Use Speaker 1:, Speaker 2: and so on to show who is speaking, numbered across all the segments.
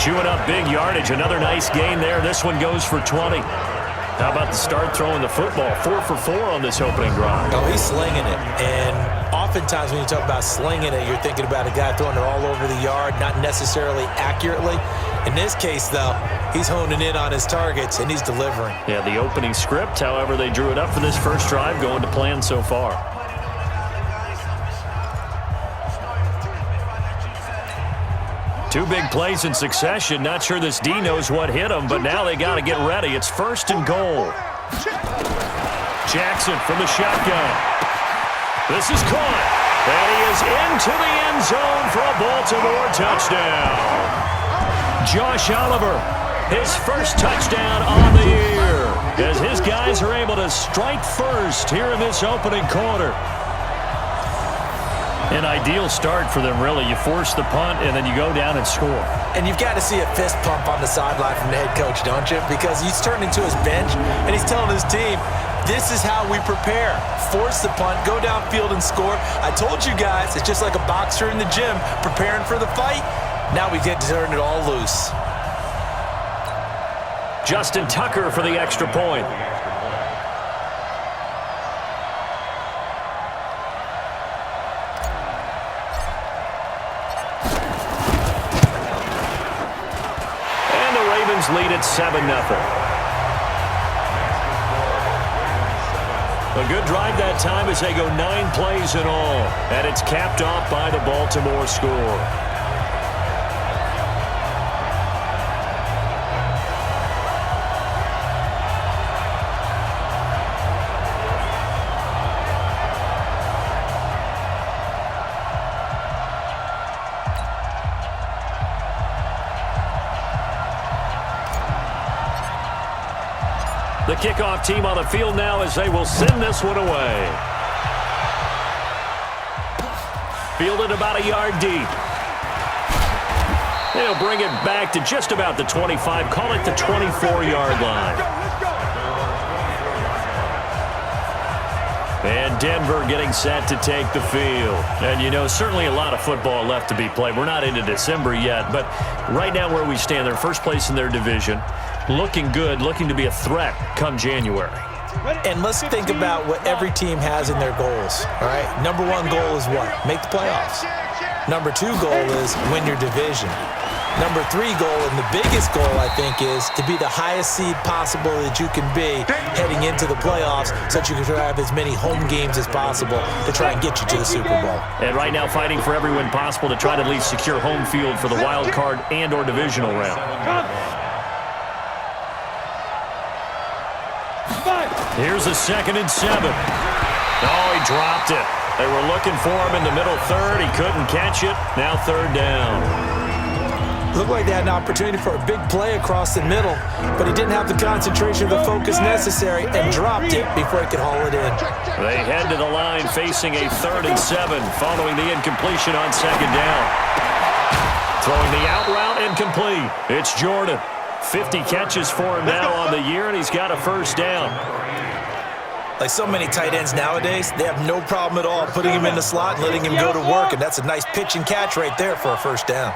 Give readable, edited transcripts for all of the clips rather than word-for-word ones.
Speaker 1: Chewing up big yardage. Another nice gain there. This one goes for 20. How about the start throwing the football? 4 for 4 on this opening drive.
Speaker 2: Oh, he's slinging it. And oftentimes when you talk about slinging it, you're thinking about a guy throwing it all over the yard, not necessarily accurately. In this case, though, he's honing in on his targets, and he's delivering.
Speaker 1: Yeah, the opening script, however, they drew it up for this first drive, going to plan so far. Two big plays in succession. Not sure this D knows what hit him, but now they got to get ready. It's 1st and goal. Jackson from the shotgun. This is caught. And he is into the end zone for a Baltimore touchdown. Josh Oliver, his first touchdown on the year, as his guys are able to strike first here in this opening quarter. An ideal start for them, really. You force the punt, and then you go down and score.
Speaker 2: And you've got to see a fist pump on the sideline from the head coach, don't you? Because he's turning to his bench, and he's telling his team, this is how we prepare. Force the punt, go downfield and score. I told you guys, it's just like a boxer in the gym preparing for the fight. Now we get to turn it all loose.
Speaker 1: Justin Tucker for the extra point. Lead at 7-0. A good drive that time as they go 9 plays in all. And it's capped off by the Baltimore score. The kickoff team on the field now as they will send this one away. Fielded about a yard deep. They'll bring it back to just about the 25. Call it the 24-yard line. And Denver getting set to take the field. And, you know, certainly a lot of football left to be played. We're not into December yet, but right now where we stand, they're first place in their division. Looking good, looking to be a threat come January.
Speaker 2: And let's think about what every team has in their goals, all right? Number 1 goal is what? Make the playoffs. Number 2 goal is win your division. Number 3 goal, and the biggest goal, I think, is to be the highest seed possible that you can be heading into the playoffs so that you can have as many home games as possible to try and get you to the Super Bowl.
Speaker 1: And right now fighting for every win possible to try to at least secure home field for the wild card and or divisional round. Here's a 2nd and 7. Oh, he dropped it. They were looking for him in the middle third. He couldn't catch it. Now 3rd down.
Speaker 2: Looked like they had an opportunity for a big play across the middle, but he didn't have the concentration or the focus necessary and dropped it before he could haul it in.
Speaker 1: They head to the line facing a 3rd and 7 following the incompletion on 2nd down. Throwing the out route incomplete. It's Jordan. 50 catches for him now on the year, and he's got a 1st down.
Speaker 2: Like so many tight ends nowadays, they have no problem at all putting him in the slot and letting him go to work, and that's a nice pitch and catch right there for a 1st down.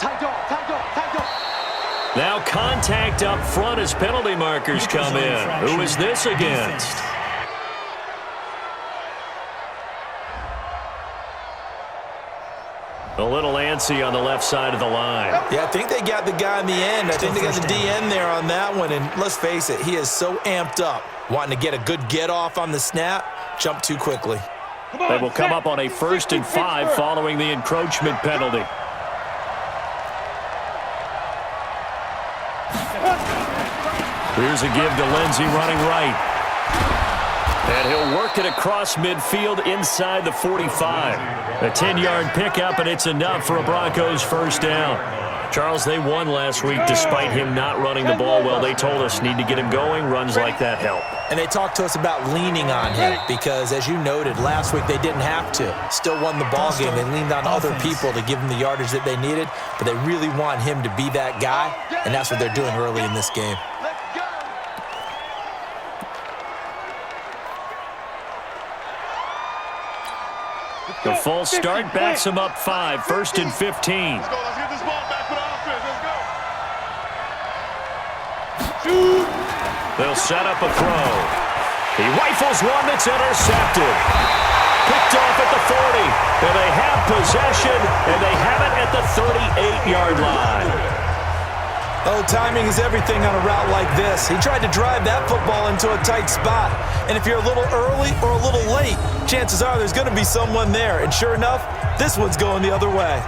Speaker 1: Now contact up front as penalty markers come in. Who is this against? A little antsy on the left side of the line.
Speaker 2: Yeah, I think they got the guy in the end. I think they got the DN there on that one, and let's face it, he is so amped up, wanting to get a good get-off on the snap, jump too quickly.
Speaker 1: They will come up on a 1st and 5 following the encroachment penalty. Here's a give to Lindsey running right. And he'll work it across midfield inside the 45. A 10-yard pickup, and it's enough for a Broncos 1st down. Charles, they won last week despite him not running the ball well. They told us need to get him going. Runs like that help.
Speaker 2: And they talked to us about leaning on him because, as you noted, last week they didn't have to. Still won the ball game. They leaned on other people to give them the yardage that they needed, but they really want him to be that guy, and that's what they're doing early in this game.
Speaker 1: The false start backs him up 5, 1st and 15.
Speaker 3: Let's get this ball back for the offense. Let's go.
Speaker 1: They'll set up a throw. He rifles one that's intercepted. Picked off at the 40. And they have possession, and they have it at the 38-yard line.
Speaker 2: Oh, timing is everything on a route like this. He tried to drive that football into a tight spot. And if you're a little early or a little late, chances are there's going to be someone there. And sure enough, this one's going the other way.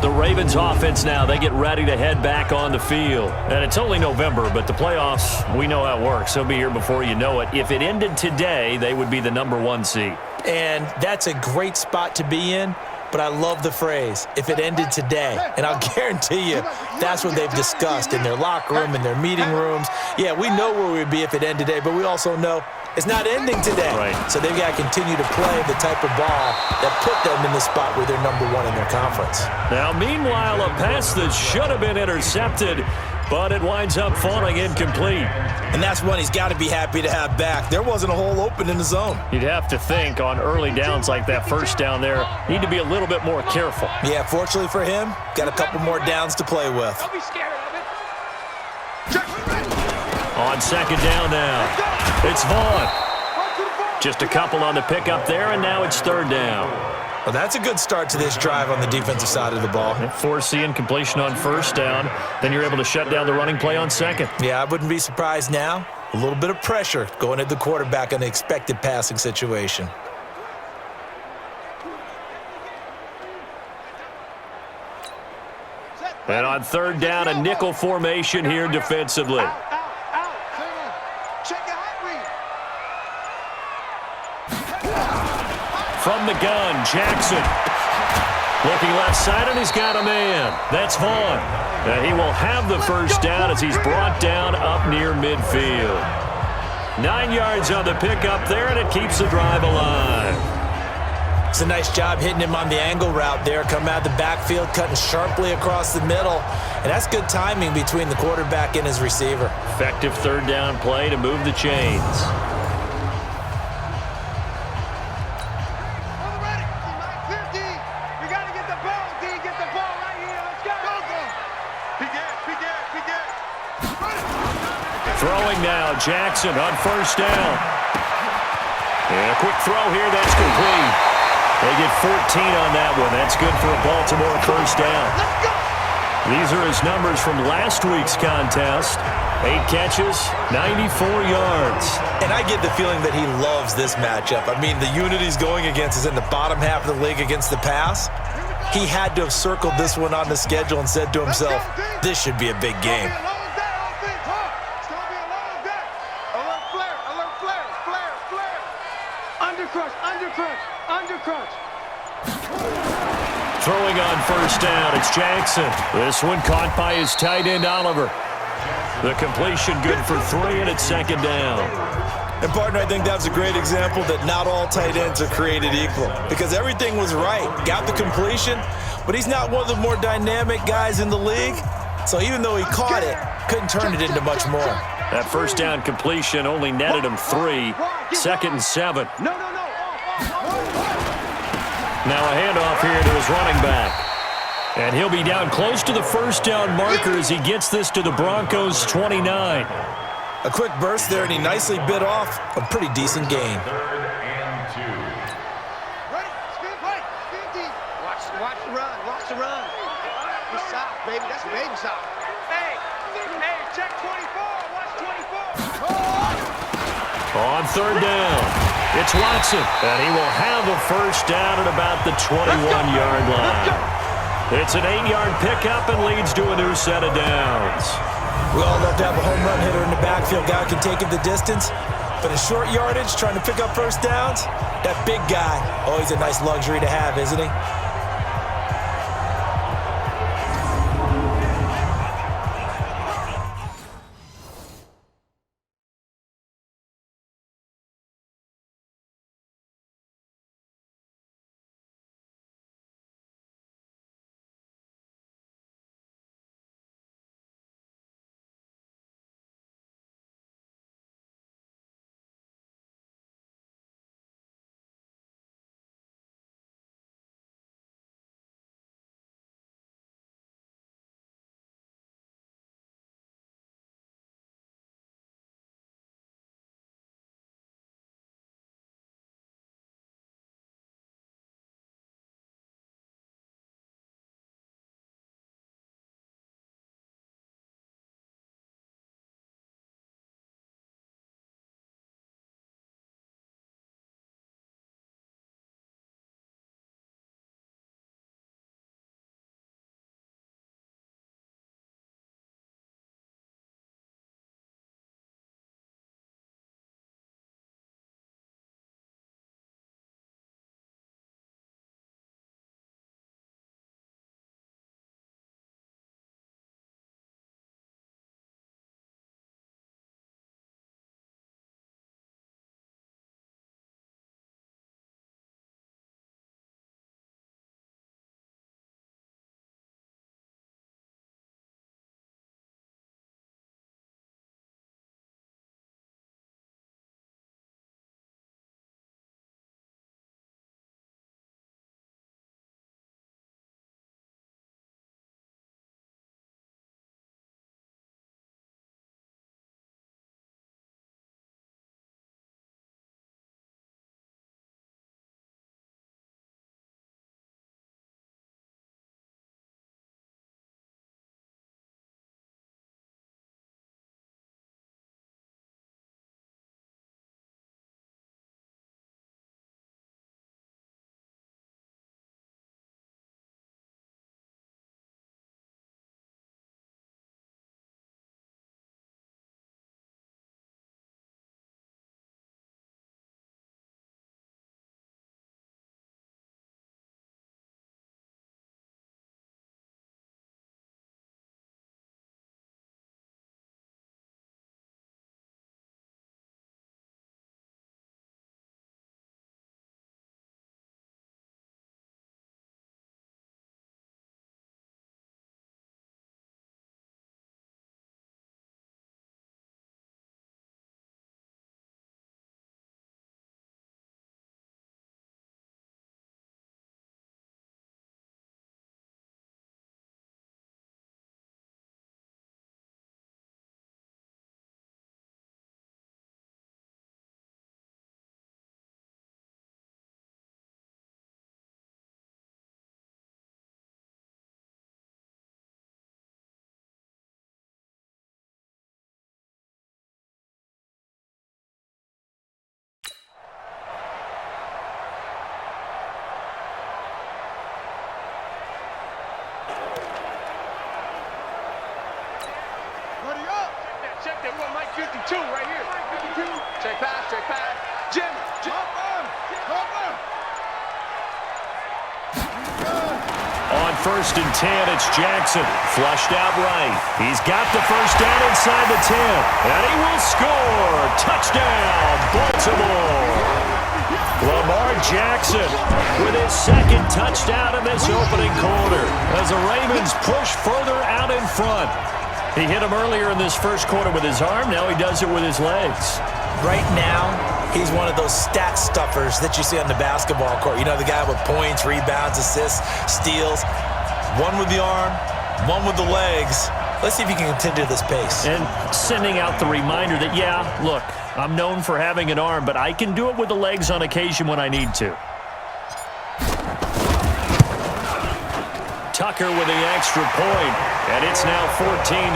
Speaker 1: The Ravens offense now, they get ready to head back on the field. And it's only November, but the playoffs, we know how it works. They'll be here before you know it. If it ended today, they would be the #1 seed.
Speaker 2: And that's a great spot to be in, but I love the phrase, if it ended today. And I'll guarantee you that's what they've discussed in their locker room, in their meeting rooms. Yeah, we know where we'd be if it ended today, but we also know it's not ending today.
Speaker 1: Right.
Speaker 2: So they've got to continue to play the type of ball that put them in the spot where they're #1 in their conference.
Speaker 1: Now, meanwhile, a pass that should have been intercepted, but it winds up falling incomplete.
Speaker 2: And that's one he's got to be happy to have back. There wasn't a hole open in the zone.
Speaker 1: You'd have to think on early downs like that first down there, need to be a little bit more careful.
Speaker 2: Yeah, fortunately for him, got a couple more downs to play with.
Speaker 3: Don't be scared of it.
Speaker 1: On second down now, it's Vaughn. Just a couple on the pickup there, and now it's third down.
Speaker 2: Well, that's a good start to this drive on the defensive side of the ball.
Speaker 1: Forcing completion on first down, then you're able to shut down the running play on second.
Speaker 2: Yeah, I wouldn't be surprised now. A little bit of pressure going at the quarterback in an expected passing situation.
Speaker 1: And on third down, a nickel formation here defensively. From the gun, Jackson. Looking left side, and he's got a man. That's Vaughn. And he will have the first down as he's brought down up near midfield. 9 yards on the pickup there, and it keeps the drive alive.
Speaker 2: It's a nice job hitting him on the angle route there. Coming out of the backfield, cutting sharply across the middle. And that's good timing between the quarterback and his receiver.
Speaker 1: Effective third down play to move the chains. Throwing now, Jackson on first down. And a quick throw here, that's complete. They get 14 on that one. That's good for a Baltimore first down. These are his numbers from last week's contest. 8 catches, 94 yards.
Speaker 2: And I get the feeling that he loves this matchup. I mean, the unit he's going against is in the bottom half of the league against the pass. He had to have circled this one on the schedule and said to himself, this should be a big game.
Speaker 1: Throwing on first down, it's Jackson. This one caught by his tight end, Oliver. The completion good for 3, and it's second down.
Speaker 2: And, partner, I think that's a great example that not all tight ends are created equal because everything was right. Got the completion, but he's not one of the more dynamic guys in the league. So even though he caught it, couldn't turn it into much more.
Speaker 1: That first down completion only netted him 3. Second and 7. Now a handoff here to his running back. And he'll be down close to the first down marker as he gets this to the Broncos' 29.
Speaker 2: A quick burst there, and he nicely bit off a pretty decent gain.
Speaker 3: Watch the run. Watch the run. Good sock, baby. That's a baby sock. Hey, check 24. Watch 24.
Speaker 1: On third down, it's Watson, and he will have a first down at about the 21-yard line. It's an 8-yard pickup and leads to a new set of downs.
Speaker 2: We all love to have a home run hitter in the backfield. Guy can take it the distance, but in short yardage, trying to pick up first downs, that big guy, always a nice luxury to have, isn't he?
Speaker 3: 52 right here. 52. Check pass, check pass. Jim,
Speaker 1: On 1st and 10, it's Jackson. Flushed out right. He's got the first down inside the 10. And he will score. Touchdown, Baltimore. Lamar Jackson with his second touchdown in this opening quarter as the Ravens push further out in front. He hit him earlier in this first quarter with his arm. Now he does it with his legs.
Speaker 2: Right now, he's one of those stat stuffers that you see on the basketball court. You know, the guy with points, rebounds, assists, steals. One with the arm, one with the legs. Let's see if he can continue this pace.
Speaker 1: And sending out the reminder that, yeah, look, I'm known for having an arm, but I can do it with the legs on occasion when I need to. Tucker with the extra point, and it's now 14-0.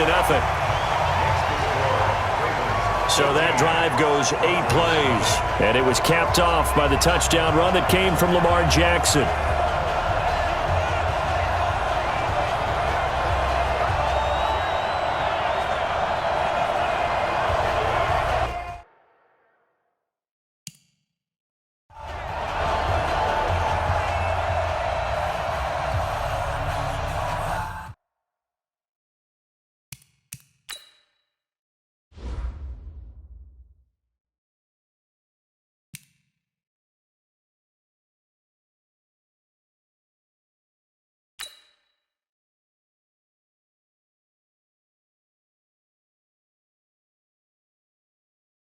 Speaker 1: So that drive goes 8 plays, and it was capped off by the touchdown run that came from Lamar Jackson.